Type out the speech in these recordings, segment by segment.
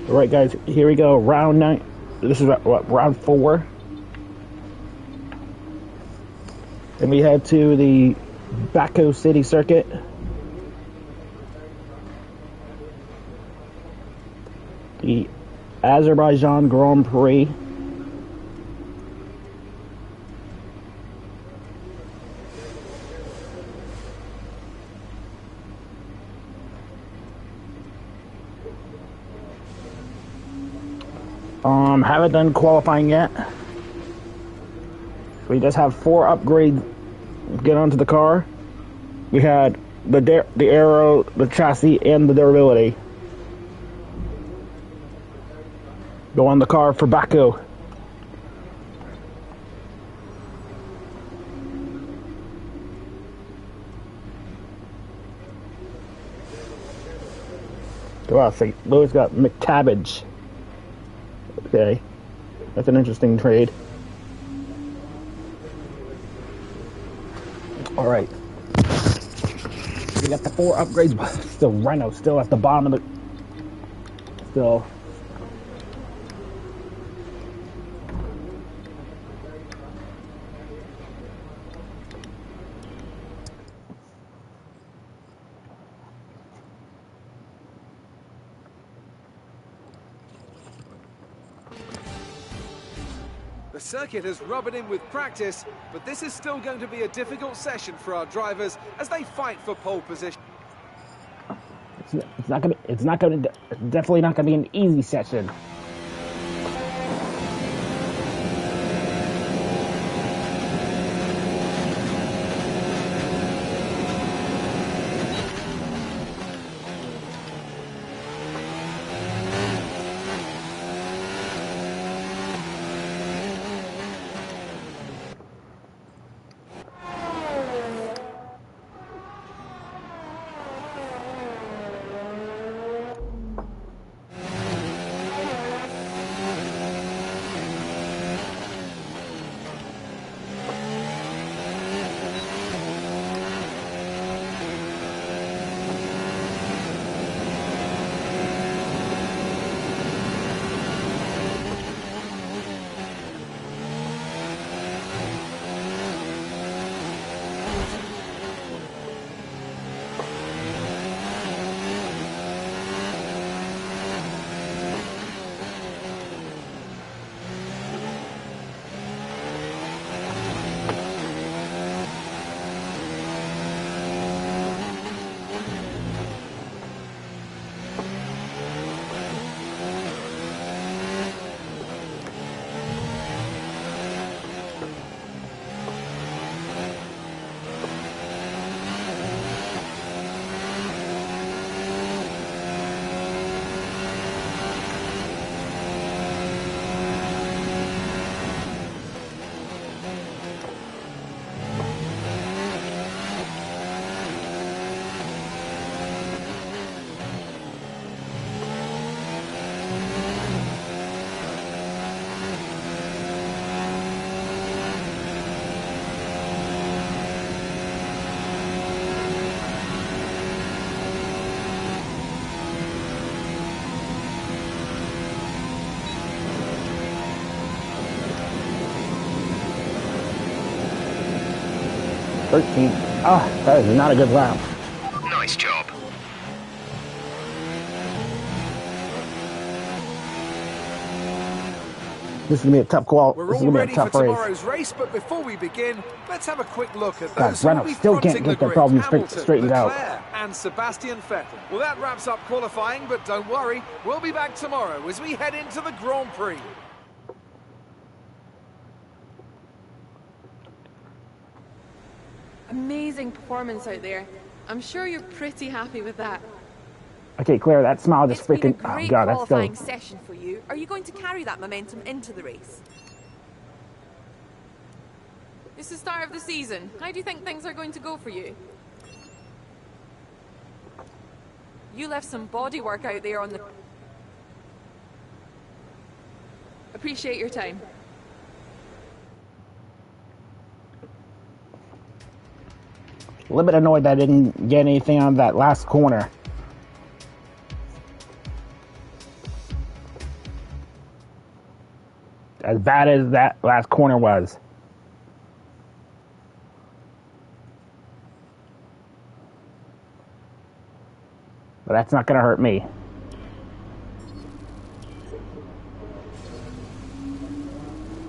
All right, guys, here we go. Round 9. This is what, round 4. And we head to the Baku City Circuit. The Azerbaijan Grand Prix. Haven't done qualifying yet. We just have 4 upgrades get onto the car. We had the aero, the chassis, and the durability go on the car for Baku. Well, see, Lewis got McTabbage. Okay, that's an interesting trade. All right, we got the 4 upgrades, but still Renault still at the bottom of the. Still. The circuit has rubbed it in with practice, but this is still going to be a difficult session for our drivers as they fight for pole position. Definitely not gonna be an easy session. Oh, that is not a good lap. Nice job. This is gonna be a tough call. We're all ready for tomorrow's race, but before we begin, let's have a quick look at those who will be still can't fronting get the their grid. problems Hamilton, straightened out. Leclerc, and Sebastian Vettel. Well, that wraps up qualifying, but don't worry, we'll be back tomorrow as we head into the Grand Prix. Amazing performance out there. I'm sure you're pretty happy with that. Okay, Claire, that smile just It's been freaking. a great Oh god, that's qualifying so. session for you. Are you going to carry that momentum into the race? It's the start of the season. How do you think things are going to go for you? You left some body work out there on the... Appreciate your time. A little bit annoyed that I didn't get anything on that last corner. As bad as that last corner was. But that's not going to hurt me.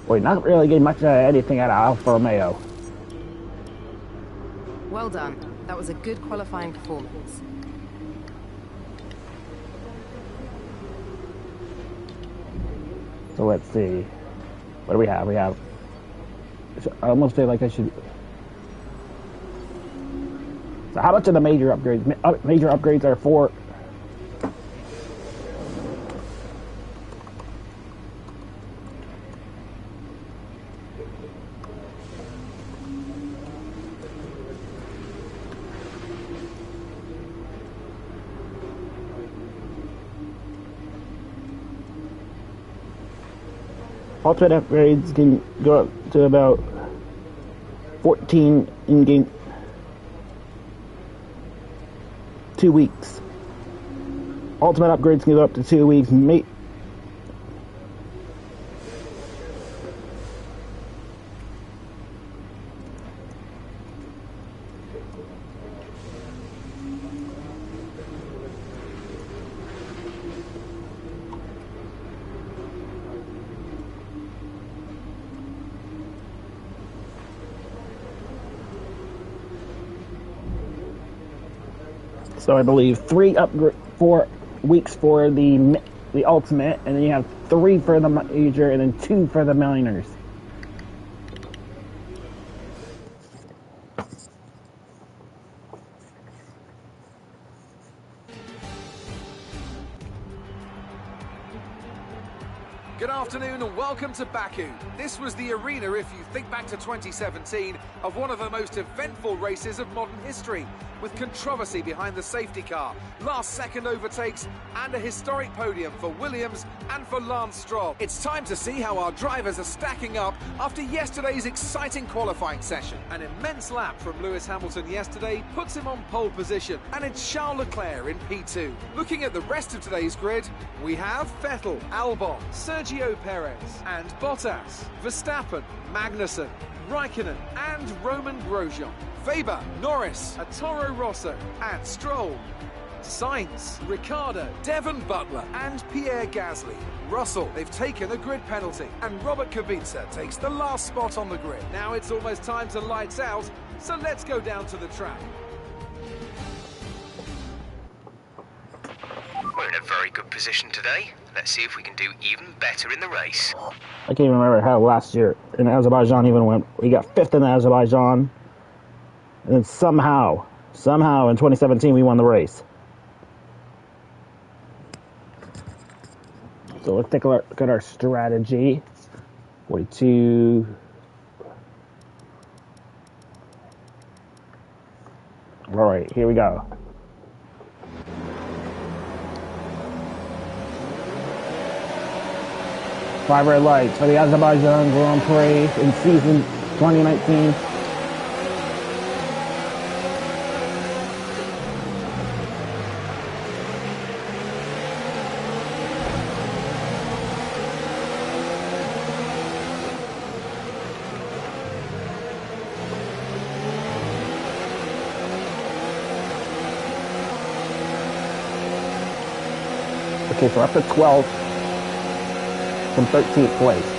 We're not really getting much anything out of Alfa Romeo. Well done. That was a good qualifying performance. So let's see. What do we have? I almost feel like I should. So how much of the major upgrades? Major upgrades are for. Ultimate upgrades can go up to about 14 in game 2 weeks. Ultimate upgrades can go up to 2 weeks. So I believe 4 weeks for the ultimate, and then you have 3 for the major, and then 2 for the minors. Good afternoon and welcome to Baku. This was the arena, if you think back to 2017, of one of the most eventful races of modern history, with controversy behind the safety car, last-second overtakes, and a historic podium for Williams and for Lance Stroll. It's time to see how our drivers are stacking up after yesterday's exciting qualifying session. An immense lap from Lewis Hamilton yesterday puts him on pole position, and it's Charles Leclerc in P2. Looking at the rest of today's grid, we have Vettel, Albon, Sergio Perez, and Bottas, Verstappen, Magnussen, Raikkonen, and Roman Grosjean. Weber, Norris, Toro Rosso, and Stroll. Sainz, Ricciardo, Devon Butler, and Pierre Gasly. Russell, they've taken a grid penalty, and Robert Kubica takes the last spot on the grid. Now it's almost time to lights out, so let's go down to the track. We're in a very good position today. Let's see if we can do even better in the race. I can't even remember how last year in Azerbaijan even went. We got 5th in Azerbaijan. And then somehow in 2017 we won the race. So let's take a look at our strategy. 42. All right, here we go. Five red lights for the Azerbaijan Grand Prix in season 2019. Okay, so after 12th from 13th place.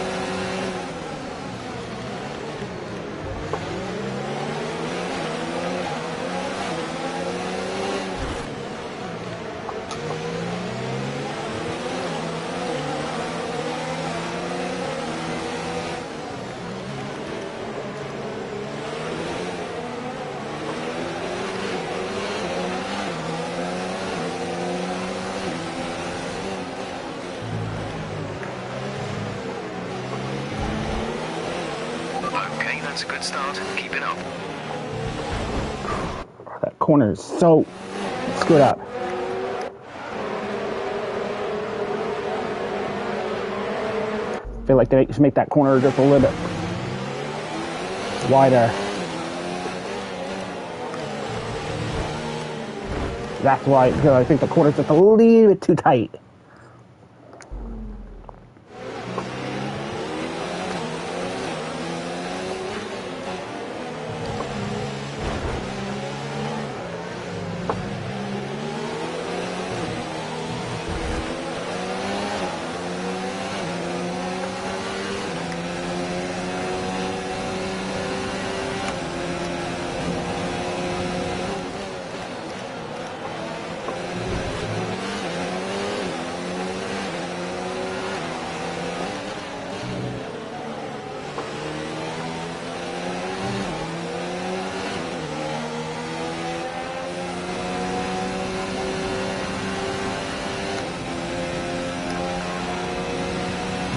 That's a good start. Keep it up. That corner is so screwed up. I feel like they should make that corner just a little bit wider. That's why, because I think the corner's just a little bit too tight.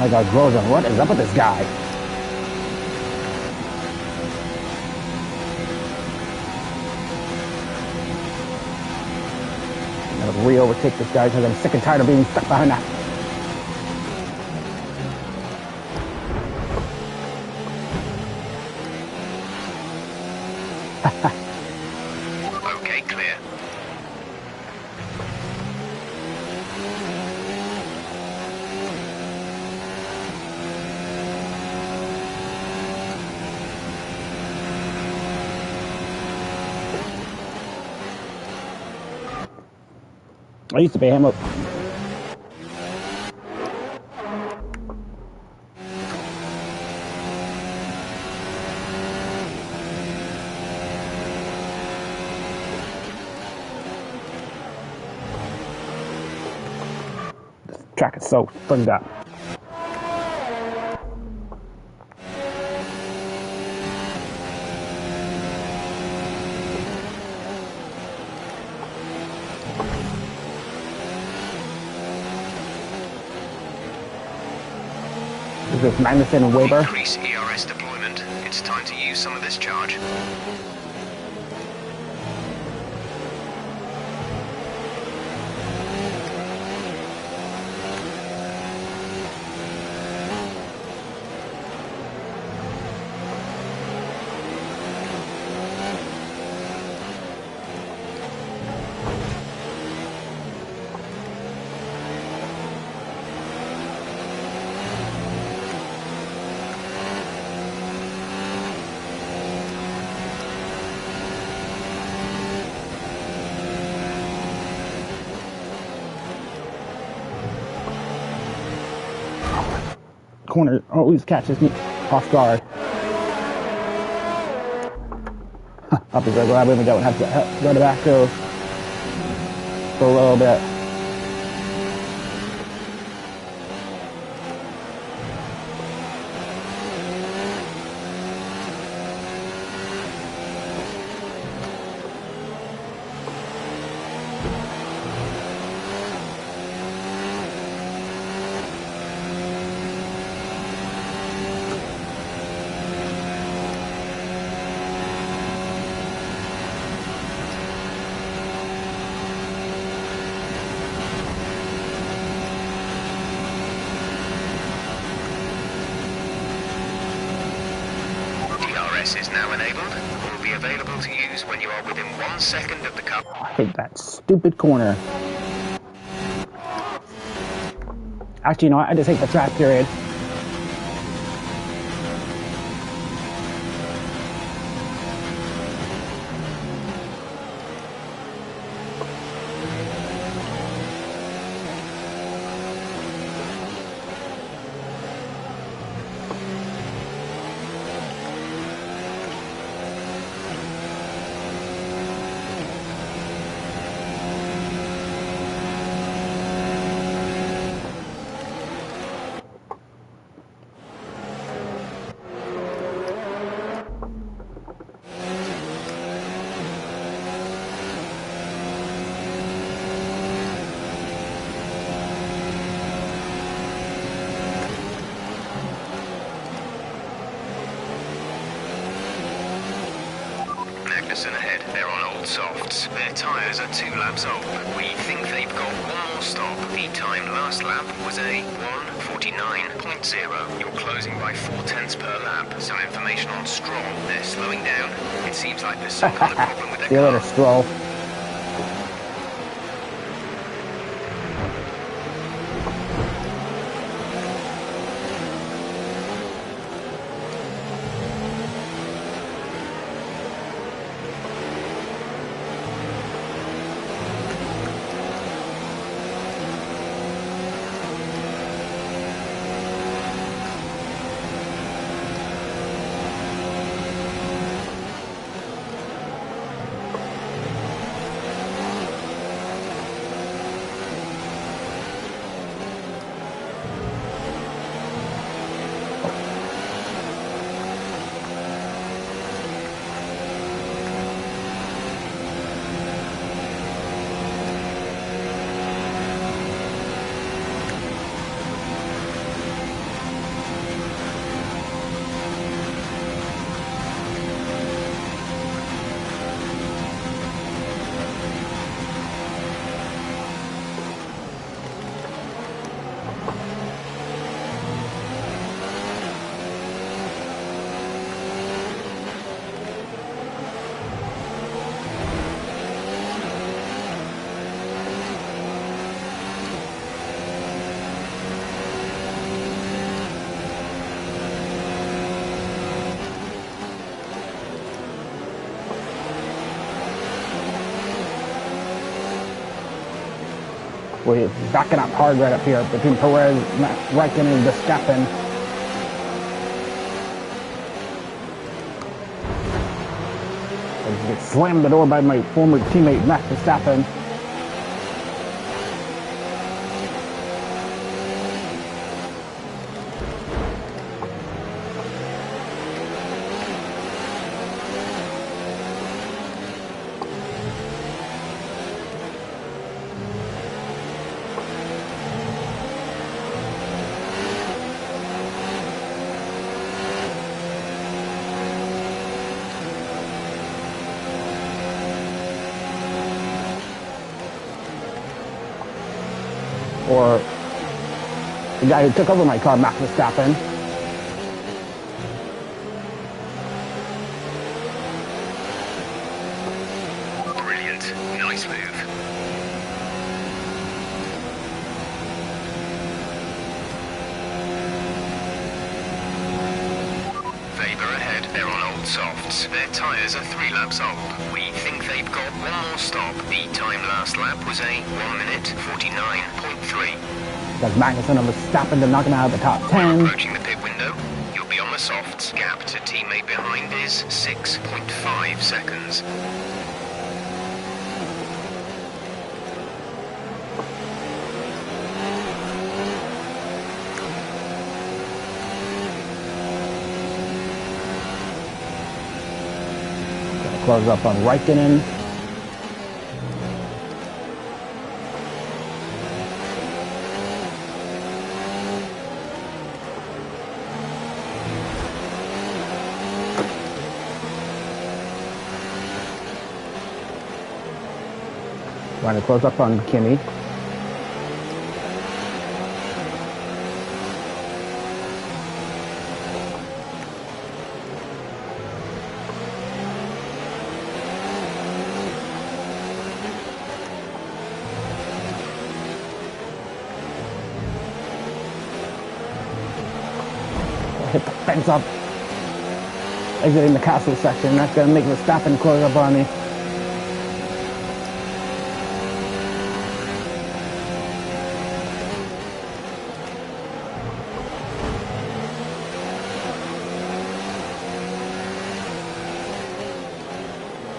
My God, Grosjean, what is up with this guy? I'm gonna re-overtake this guy because I'm sick and tired of being stuck behind that. Okay, clear. I used to pay him up. This track is so thugged up. Is this Magnussen and Weber? Increase ERS deployment. It's time to use some of this charge. Corner always catches me off guard. Up is glad we don't have to go to back go for a little bit. DRS is now enabled. Will be available to use when you are within 1 second of the car. I hate that stupid corner. Actually, you know what? I just hate the track period. Magnussen ahead. They're on old softs. Their tyres are 2 laps old. We think they've got one more stop. The time last lap was a 1:49.0. You're closing by 4/10 per lap. Some information on Stroll. They're slowing down. It seems like there's some kind of problem with their See you later, car. Stroll. We're backing up hard right up here between Perez, Raikkonen, and Verstappen. I just get slammed the door by my former teammate Max Verstappen. Or the guy who took over my car, Max Verstappen. Brilliant. Nice move. Weber ahead. They're on old softs. Their tyres are 3 laps old. We think they've got one more stop. The time last lap was a 1 minute 49.3. That's Magnussen and Verstappen to knock him out of the top 10. Approaching the pit window, you'll be on the softs. Gap to teammate behind is 6.5 seconds. Gonna close up on Raikkonen. Trying to close up on Kimi. Hit the fence up. Exiting the castle section. That's going to make Verstappen close up on me.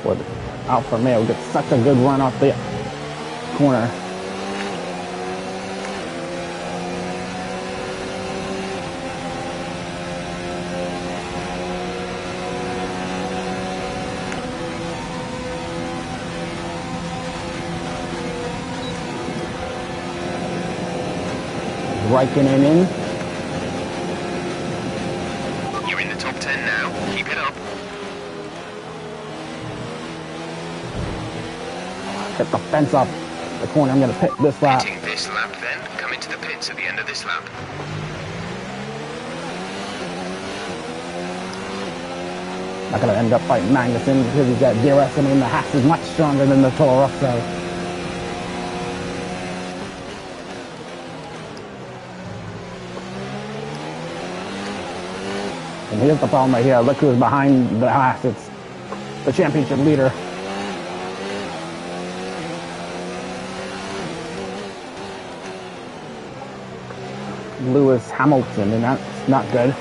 With Alfa Romeo gets such a good run off the corner. Raikkonen in. You're in the top 10 now. Keep it up. Hit the fence up the corner. I'm going to pit this lap. Hitting this lap then. Come into the pits at the end of this lap. Not going to end up fighting Magnussen because he's got DRS. I mean, the Haas is much stronger than the Toro Rosso. And here's the problem right here. Look who's behind the Haas. It's the championship leader. Lewis Hamilton, and that's not good.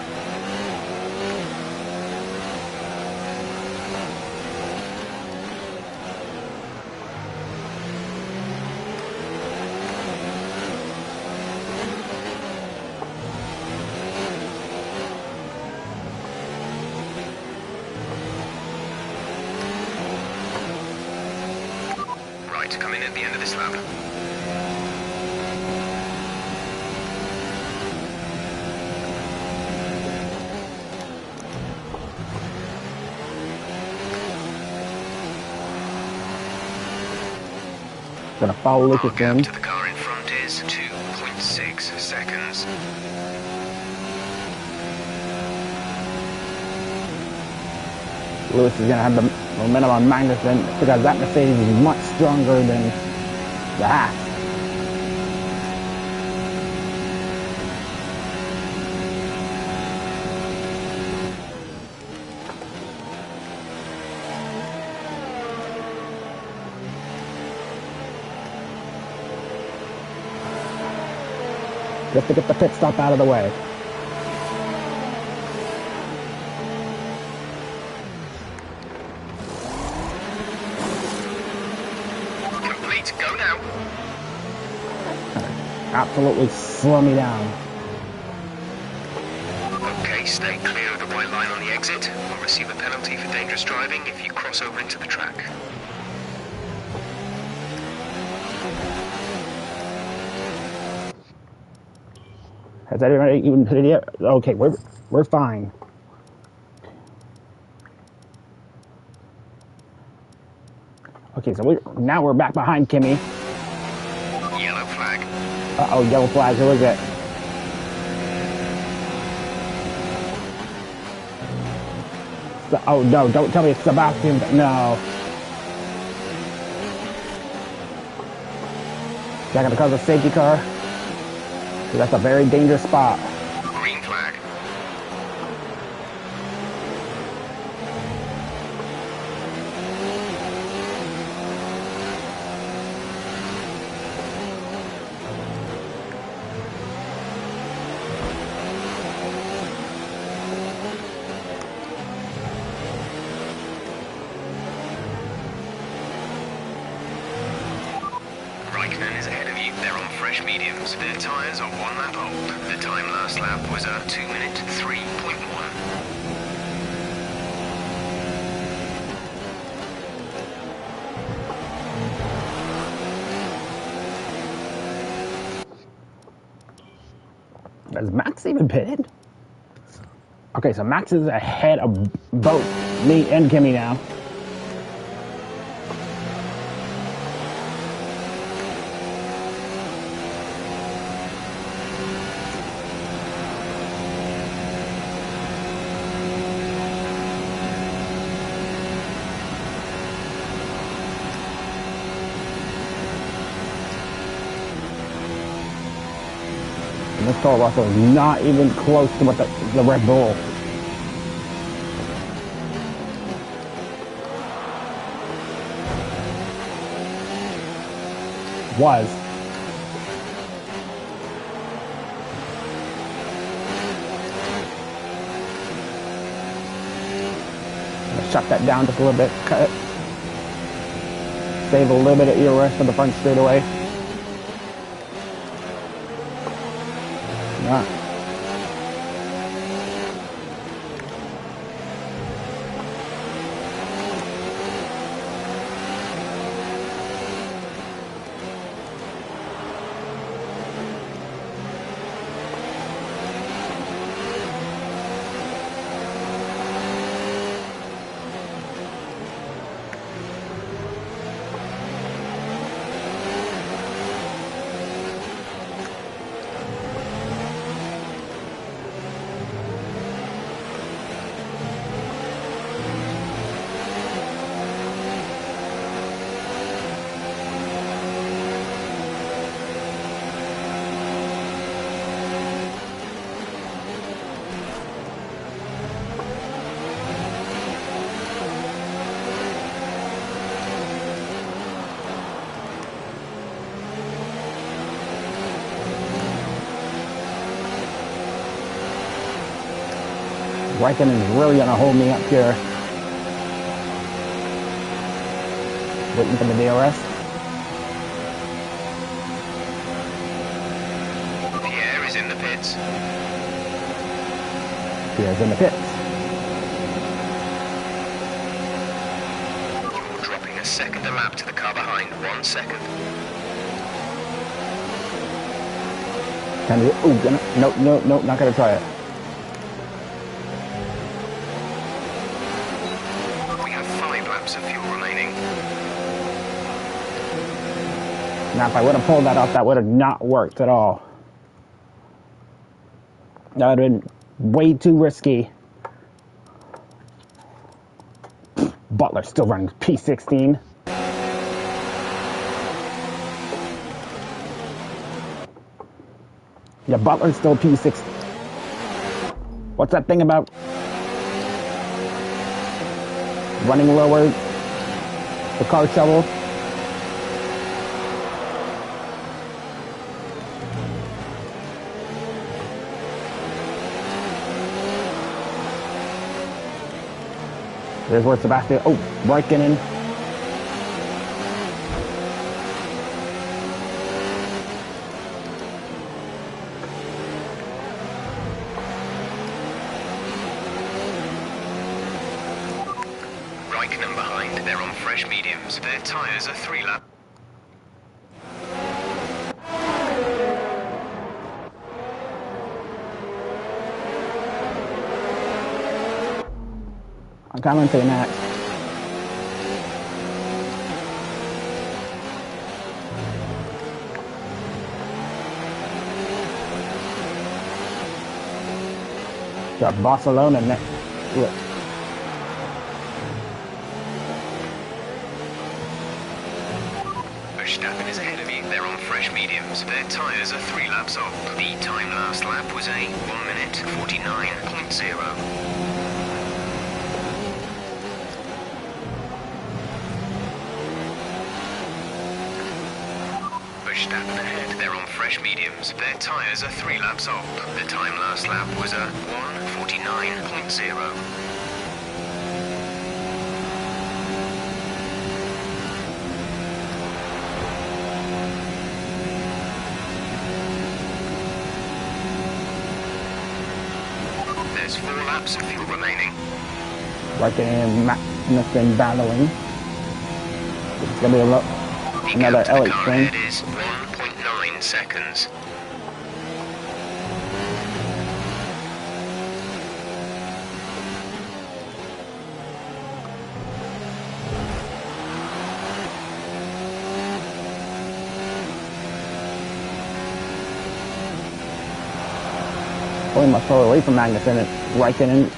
Right, come in at the end of this lap. Gonna follow Lucas Our gap in. to the car in front is 2.6 seconds. Lewis is gonna have the momentum on Magnussen because that Mercedes is much stronger than the Haas. just to get the pit stop out of the way. Complete, go now. Absolutely slow me down. Okay, stay clear of the white line on the exit. You'll receive a penalty for dangerous driving if you cross over into the track. Has anybody even hit it yet? Okay, we're fine. Okay, so now we're back behind Kimmy. Yellow flag. Uh-oh, yellow flag, who is it? Oh no, don't tell me it's Sebastian, no. Is that gonna cause a safety car? That's a very dangerous spot. Green flag. Raikkonen is ahead of you. They're on fresh mediums. Their tyres are 1 lap old. The time last lap was a 2 minute 3.1. Has Max even pitted? Okay, so Max is ahead of both me and Kimmy now. And this Toro Rosso is not even close to what the Red Bull. Was. I'm gonna shut that down just a little bit, cut it. Save a little bit of ERS for the front straightaway. Yeah. Raikkonen is really going to hold me up here. Waiting for the DRS. Pierre is in the pits. Pierre's in the pits. You're dropping a second a lap to the car behind. 1 second. Can we? Ooh, no, not going to try it. Of fuel remaining. Now, if I would have pulled that off, that would have not worked at all. That would have been way too risky. Butler's still running P16. Yeah, Butler's still P16. What's that thing about running lower, the car shovel? There's where Sebastian. Oh, Raikkonen. Raikkonen behind. They're on fresh mediums. Their tyres are 3 laps. I'm coming to you, Max. Got Barcelona next. Look. Verstappen is ahead of you. They're on fresh mediums. Their tyres are 3 laps off. The time last lap was a 1 minute 49.0. Verstappen ahead. They're on fresh mediums. Their tyres are 3 laps off. The time last lap was a 1:49.0. There's 4 laps of fuel remaining. Raikkonen and Magnussen battling. It's gonna be a lot. Another The L8 car string. ahead is 1.9 seconds. Pulling my throw away from Magnussen and Raikkonen.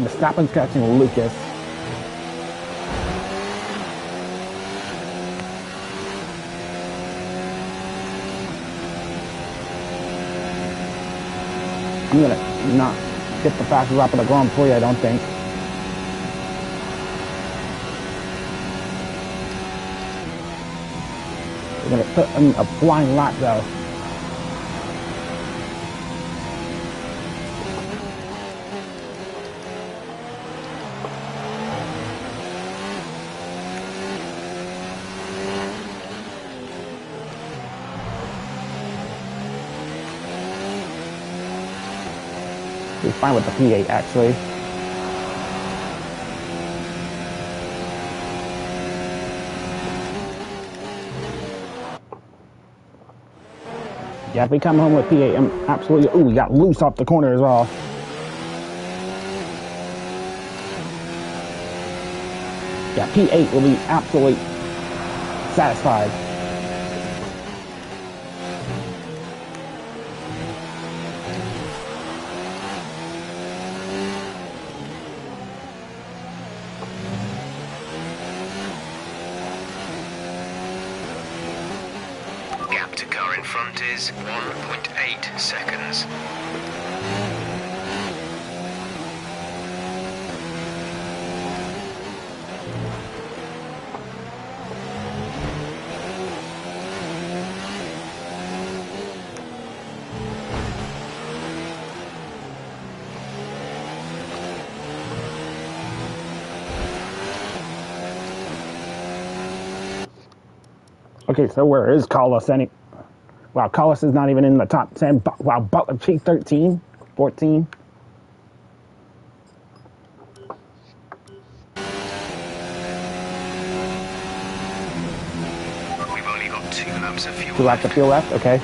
Verstappen's catching Lucas. I'm gonna not get the fastest lap of the Grand Prix, I don't think. We're gonna put in a flying lap though. He's fine with the P8 actually. Yeah, if we come home with P8, I'm absolutely. Ooh, we got loose off the corner as well. Yeah, P8 will be absolutely satisfied. Gap to car in front is 1.8 seconds. Okay, so where is Carlos? Wow, Carlos is not even in the top 10. Wow, Butler, P13, 14. got 2 laps of fuel 2 laps of fuel left, okay.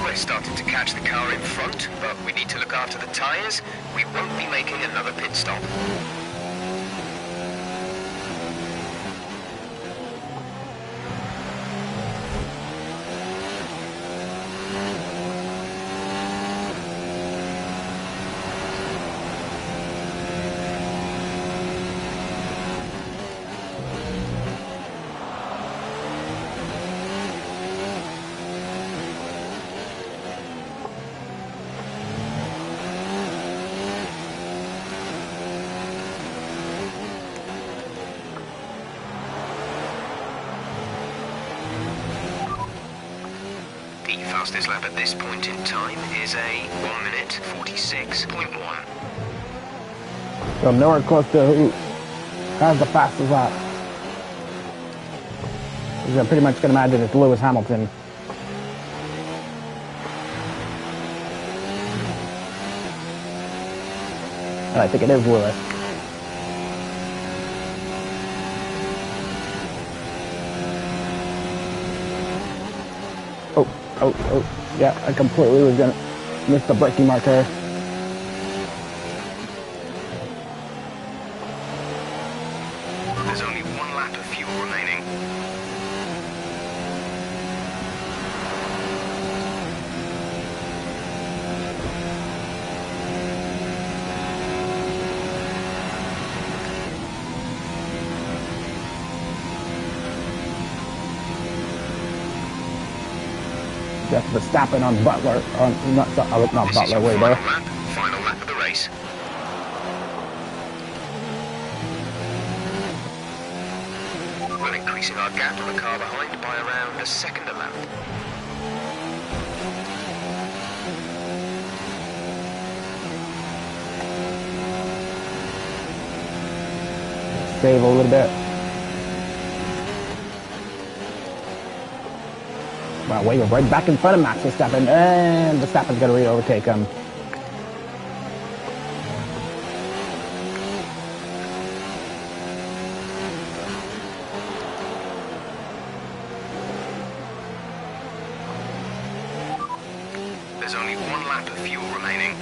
We're starting to catch the car in front, but we need to look after the tyres. We won't be making another pit stop. The fastest lap at this point in time is a 1 minute 46.1. So I'm nowhere close to who has the fastest lap. I'm pretty much going to imagine it's Lewis Hamilton. And I think it is Lewis. Oh, yeah, I completely was going to miss the braking marker. There's only 1 lap of fuel remaining. That's Verstappen on Butler, not This is Butler, your wait there. final lap of the race. We're increasing our gap on the car behind by around a second a lap. Save a little bit. Wow, we're right back in front of Max Verstappen, and Verstappen's going to overtake him. There's only 1 lap of fuel remaining.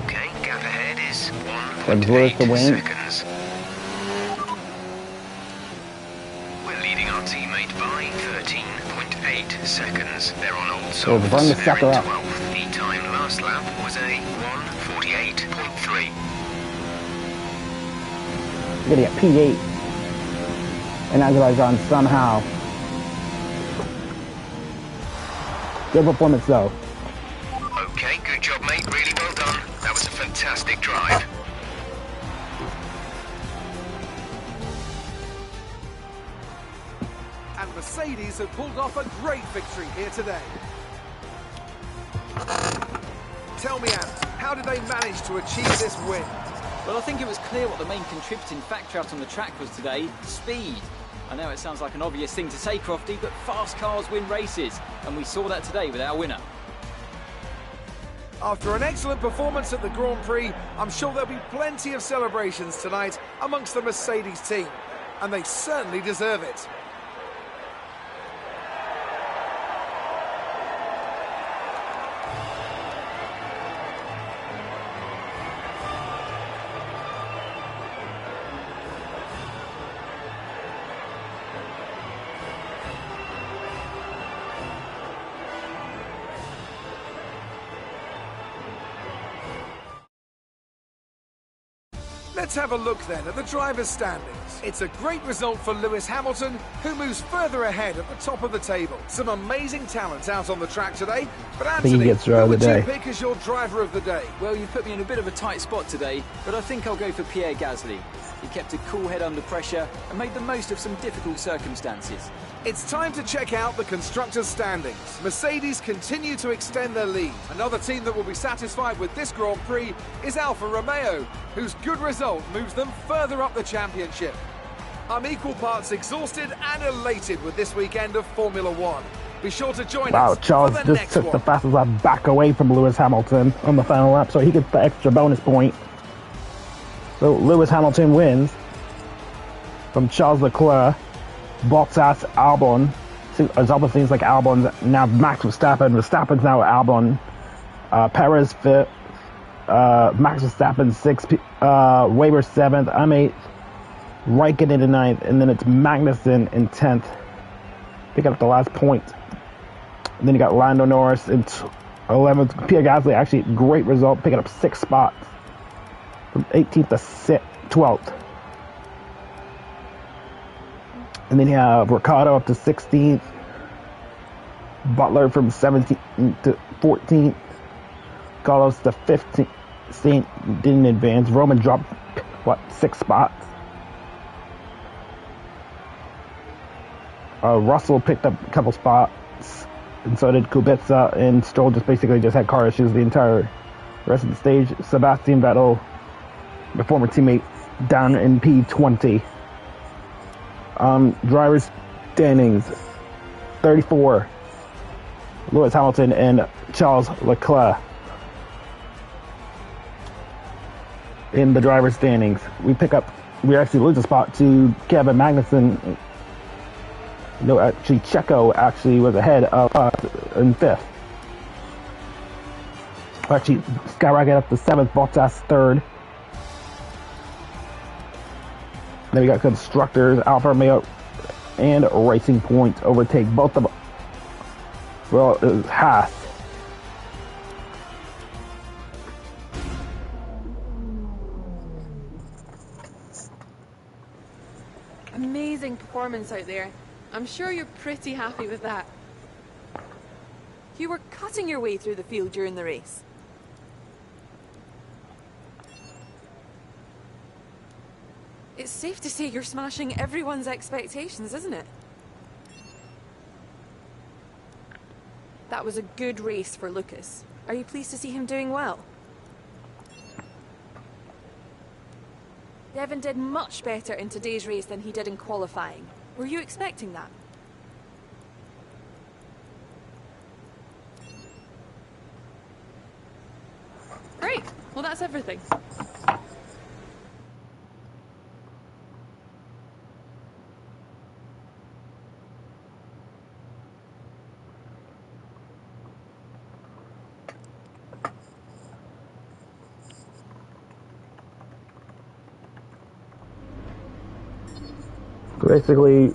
Okay, gap ahead is 1.8 seconds. We're leading our teammate by 13.8 seconds. They're on old softs. Burn the They're in sucker up. 12th. The time last lap was a 1:48.3. We're going to get P8 in Azerbaijan somehow. Good performance though. Okay, good job, mate. Really well done. That was a fantastic drive. And Mercedes have pulled off a great victory here today. Tell me, Ant, how did they manage to achieve this win? Well, I think it was clear what the main contributing factor out on the track was today: speed. I know it sounds like an obvious thing to say, Crofty, but fast cars win races, and we saw that today with our winner. After an excellent performance at the Grand Prix, I'm sure there'll be plenty of celebrations tonight amongst the Mercedes team, and they certainly deserve it. Let's have a look then at the driver's standings. It's a great result for Lewis Hamilton, who moves further ahead at the top of the table. Some amazing talent out on the track today, but Anthony, who would you pick as your driver of the day? Well, you put me in a bit of a tight spot today, but I think I'll go for Pierre Gasly. He kept a cool head under pressure and made the most of some difficult circumstances. It's time to check out the constructors' standings. Mercedes continue to extend their lead. Another team that will be satisfied with this Grand Prix is Alfa Romeo, whose good result moves them further up the championship. I'm equal parts exhausted and elated with this weekend of Formula One. Be sure to join us Charles for the just next took one. the fastest lap back away from Lewis Hamilton on the final lap, so he gets the extra bonus point. So Lewis Hamilton wins from Charles Leclerc, Bottas, Albon. There's other things like Albon's now Max Verstappen. Verstappen's now Albon. Perez fifth. Max Verstappen sixth. Weber seventh. I'm eighth. Raikkonen in ninth, and then it's Magnussen in 10th. Picking up the last point. And then you got Lando Norris in 11th. Pierre Gasly, actually, great result, picking up 6 spots. From 18th to 12th. And then you have Ricciardo up to 16th. Butler from 17th to 14th. Carlos to 15th. Saint didn't advance. Roman dropped, 6 spots. Russell picked up a couple spots, and so did Kubica, and Stroll just had car issues the entire rest of the stage. Sebastian Vettel, the former teammate, down in P20. Drivers' standings, 34, Lewis Hamilton and Charles Leclerc. In the driver's standings, we actually lose a spot to Kevin Magnussen. No, actually, Checo actually was ahead of us in 5th. Actually, skyrocket up to 7th, Bottas 3rd. Then we got constructors, Alfa Romeo and Racing Point overtake both of them. Well, it was Haas. Amazing performance out there. I'm sure you're pretty happy with that. You were cutting your way through the field during the race. It's safe to say you're smashing everyone's expectations, isn't it? That was a good race for Lucas. Are you pleased to see him doing well? Devon did much better in today's race than he did in qualifying. Were you expecting that? Great. Well, that's everything. Basically,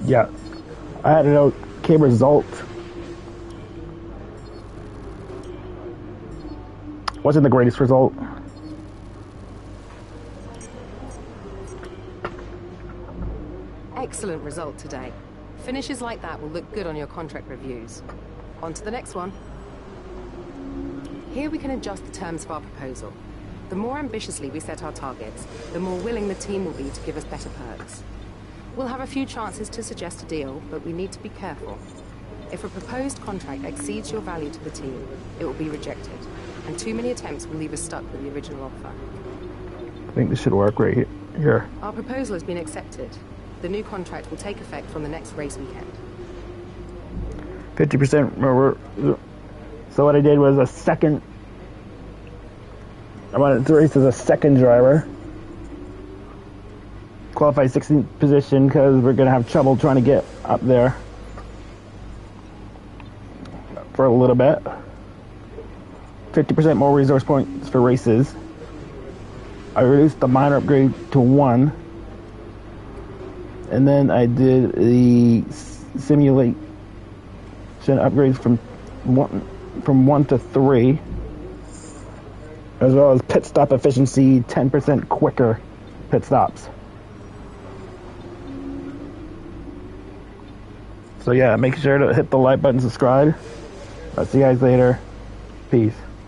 yeah, I had an okay result. Wasn't the greatest result. Excellent result today. Finishes like that will look good on your contract reviews. On to the next one. Here we can adjust the terms of our proposal. The more ambitiously we set our targets, the more willing the team will be to give us better perks. We'll have a few chances to suggest a deal, but we need to be careful. If a proposed contract exceeds your value to the team, it will be rejected, and too many attempts will leave us stuck with the original offer. I think this should work right here. Our proposal has been accepted. The new contract will take effect from the next race weekend. 50%. So what I did was I wanted to race as a second driver. Qualified 16th position because we're going to have trouble trying to get up there for a little bit. 50% more resource points for races. I reduced the minor upgrade to 1. And then I did the simulation upgrades from 1 to 3. as well as pit stop efficiency, 10% quicker pit stops. So yeah, make sure to hit the like button, subscribe. I'll see you guys later. Peace.